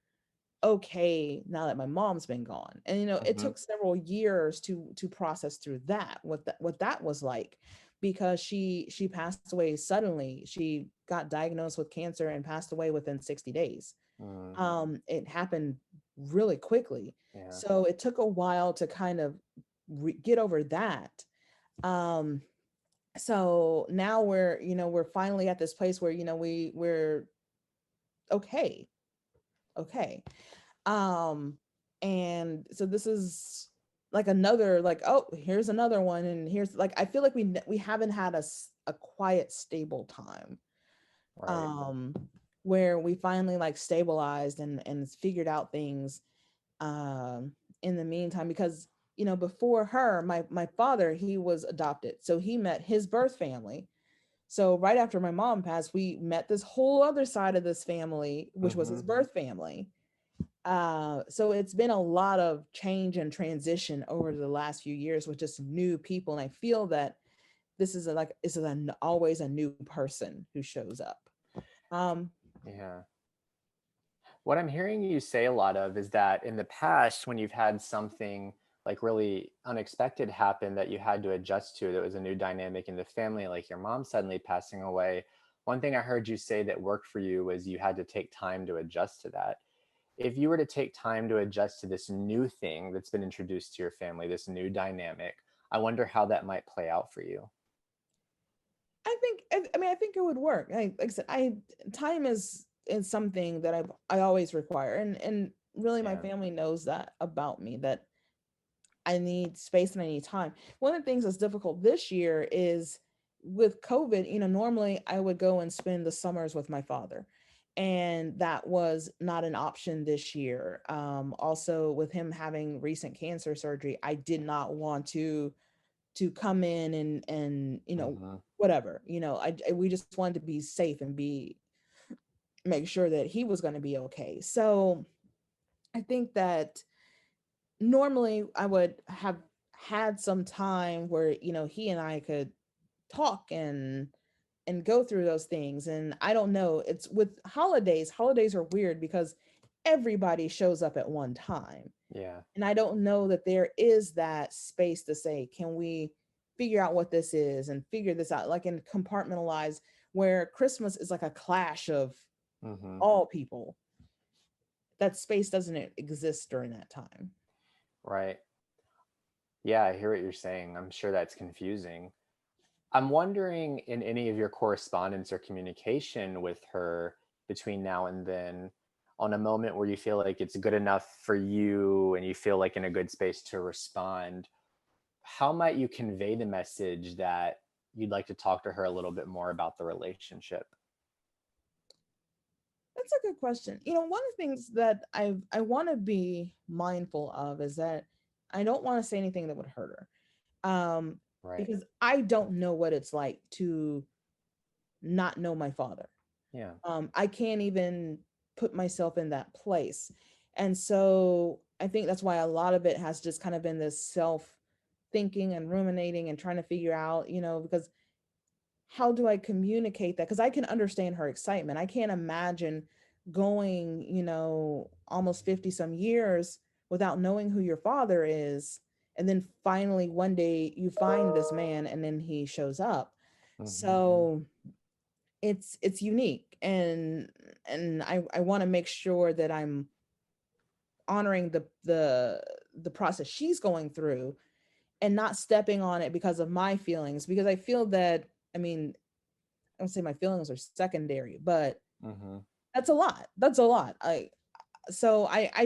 okay now that my mom's been gone. And, it Mm-hmm. took several years to process through that, what that was like, because she passed away suddenly. She got diagnosed with cancer and passed away within 60 days. Mm, It happened really quickly. yeah. So it took a while to kind of get over that. Um, so now we're finally at this place where, we're okay. Okay. Um, and so this is like another, like, oh, here's another one. And here's like, I feel like we haven't had a quiet, stable time. Right. Um, where we finally like stabilized and figured out things um in the meantime, because before her, my father, he was adopted, so he met his birth family. So right after my mom passed, we met this whole other side of this family, which was Mm-hmm. his birth family. So it's been a lot of change and transition over the last few years with just new people, and I feel that this is always a new person who shows up. Um, Yeah. What I'm hearing you say a lot of is that in the past, when you've had something like really unexpected happen that you had to adjust to, that was a new dynamic in the family, like your mom suddenly passing away, one thing I heard you say that worked for you was you had to take time to adjust to that. If you were to take time to adjust to this new thing that's been introduced to your family, this new dynamic, I wonder how that might play out for you. I think it would work. Like I said, I time is something that I always require, and really my Yeah. family knows that about me, that I need space and I need time. One of the things that's difficult this year is with COVID, normally I would go and spend the summers with my father. And that was not an option this year. Also, with him having recent cancer surgery, I did not want to come in and Hmm. whatever. We just wanted to be safe and be make sure that he was going to be okay. So I think that normally I would have had some time where he and I could talk and go through those things. And I don't know, it's with holidays are weird because everybody shows up at one time, Yeah. and I don't know that there is that space to say, can we figure out what this is and figure this out, like, in compartmentalize, where Christmas is like a clash of Hmm. all people. That space doesn't exist during that time. Right. Yeah, I hear what you're saying. I'm sure that's confusing. I'm wondering, in any of your correspondence or communication with her between now and then, on a moment where you feel like it's good enough for you and you feel like in a good space to respond, how might you convey the message that you'd like to talk to her a little bit more about the relationship? That's a good question. One of the things that I want to be mindful of is that I don't want to say anything that would hurt her. Right. Because I don't know what it's like to not know my father. Yeah. I can't even put myself in that place. And so I think that's why a lot of it has just kind of been this self thinking and ruminating and trying to figure out, because how do I communicate that? Because I can understand her excitement. I can't imagine going, almost 50 some years without knowing who your father is. And then finally one day you find this man and then he shows up. Hmm. So it's unique, and I want to make sure that I'm honoring the process she's going through and not stepping on it because of my feelings, because I feel that, I mean, I would say my feelings are secondary, but Hmm. that's a lot. I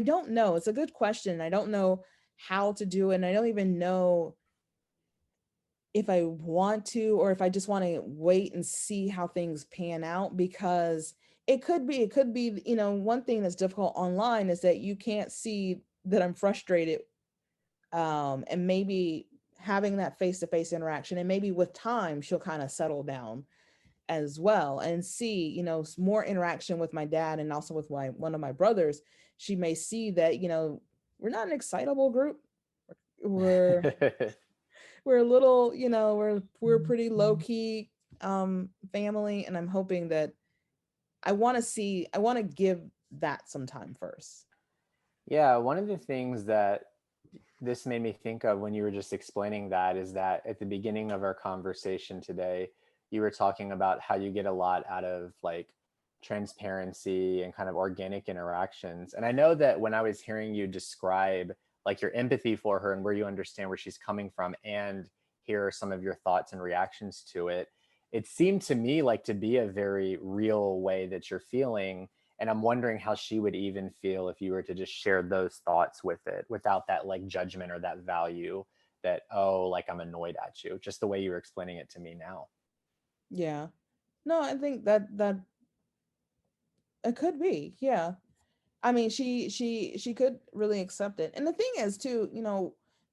don't know, it's a good question. I don't know how to do it, and I don't even know if I want to, or if I just want to wait and see how things pan out, because it could be, one thing that's difficult online is that you can't see that I'm frustrated. And maybe having that face-to-face interaction, and maybe with time she'll kind of settle down as well and see, more interaction with my dad and also with one of my brothers. She may see that, we're not an excitable group. We're we're a little, we're pretty low key family, and I'm hoping that I want to give that some time first. Yeah, one of the things that this made me think of when you were just explaining that is that at the beginning of our conversation today, you were talking about how you get a lot out of like transparency and kind of organic interactions. And I know that when I was hearing you describe like your empathy for her and where you understand where she's coming from and hear some of your thoughts and reactions to it, it seemed to me like to be a very real way that you're feeling. And I'm wondering how she would even feel if you were to just share those thoughts with it without that like judgment or that value that, oh, like I'm annoyed at you, just the way you were explaining it to me now. Yeah. No, I think that it could be. Yeah. I mean, she could really accept it. And the thing is too,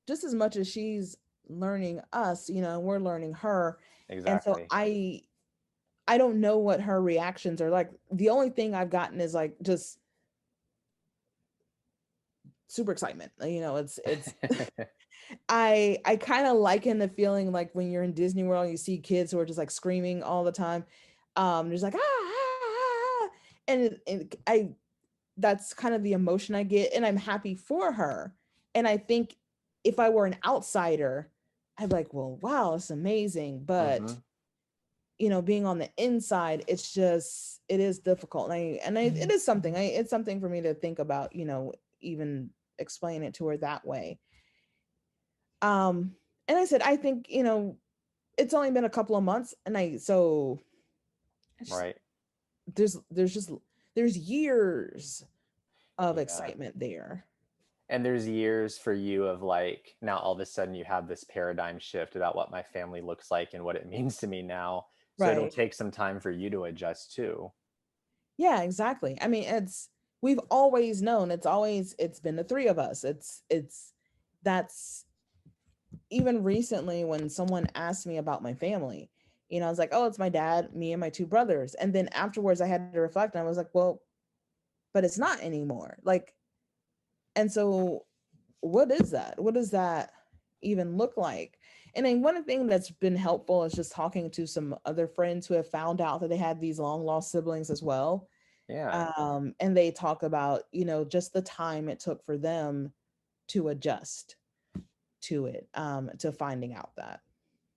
just as much as she's learning us, we're learning her. And so Exactly. I don't know what her reactions are like. The only thing I've gotten is like just super excitement. It's I kind of liken the feeling like when you're in Disney World and you see kids who are just like screaming all the time. There's like and I that's kind of the emotion I get, and I'm happy for her. And I think if I were an outsider, I'd be like, well, wow, it's amazing. But Mm-hmm. being on the inside, it is difficult. It is something. It's something for me to think about, even explain it to her that way. And I said, I think, it's only been a couple of months, and I just, Right. there's just there's years of Yeah. excitement there. And there's years for you of like, now all of a sudden you have this paradigm shift about what my family looks like and what it means to me now. So it'll Right. take some time for you to adjust too. Yeah, exactly. I mean, we've always known, it's been the three of us. That's even recently when someone asked me about my family, I was like, oh, it's my dad, me, and my two brothers. And then afterwards I had to reflect, and I was like, well, but it's not anymore. Like, and so what is that? What does that even look like? And then one thing that's been helpful is just talking to some other friends who have found out that they had these long lost siblings as well. Yeah. And they talk about, just the time it took for them to adjust to it, to finding out that.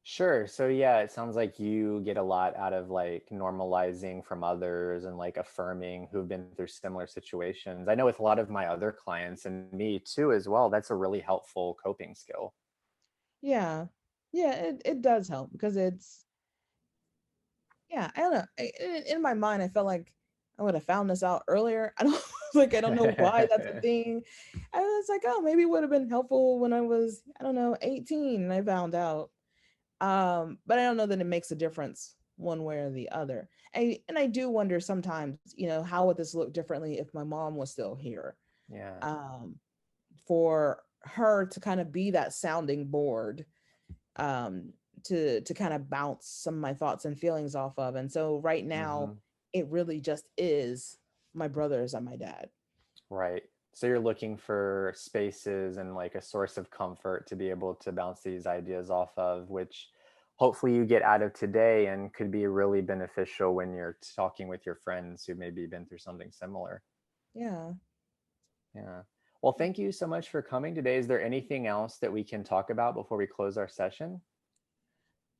Sure. So yeah, it sounds like you get a lot out of like normalizing from others and like affirming who've been through similar situations. I know with a lot of my other clients and me too as well, that's a really helpful coping skill. Yeah. Yeah, it does help because yeah, I don't know. In my mind, I felt like I would have found this out earlier. I don't I don't know why that's a thing. I was like, oh, maybe it would have been helpful when I was, I don't know, 18 and I found out. But I don't know that it makes a difference one way or the other. And I do wonder sometimes, how would this look differently if my mom was still here? Yeah. Um, for her to kind of be that sounding board, um, to kind of bounce some of my thoughts and feelings off of. And so right now, Hmm. it really just is my brothers and my dad. Right. So you're looking for spaces and like a source of comfort to be able to bounce these ideas off of, which hopefully you get out of today and could be really beneficial when you're talking with your friends who maybe been through something similar. Yeah. Yeah. Well, thank you so much for coming today. Is there anything else that we can talk about before we close our session?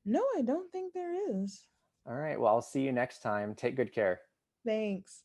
No, I don't think there is. All right. Well, I'll see you next time. Take good care. Thanks.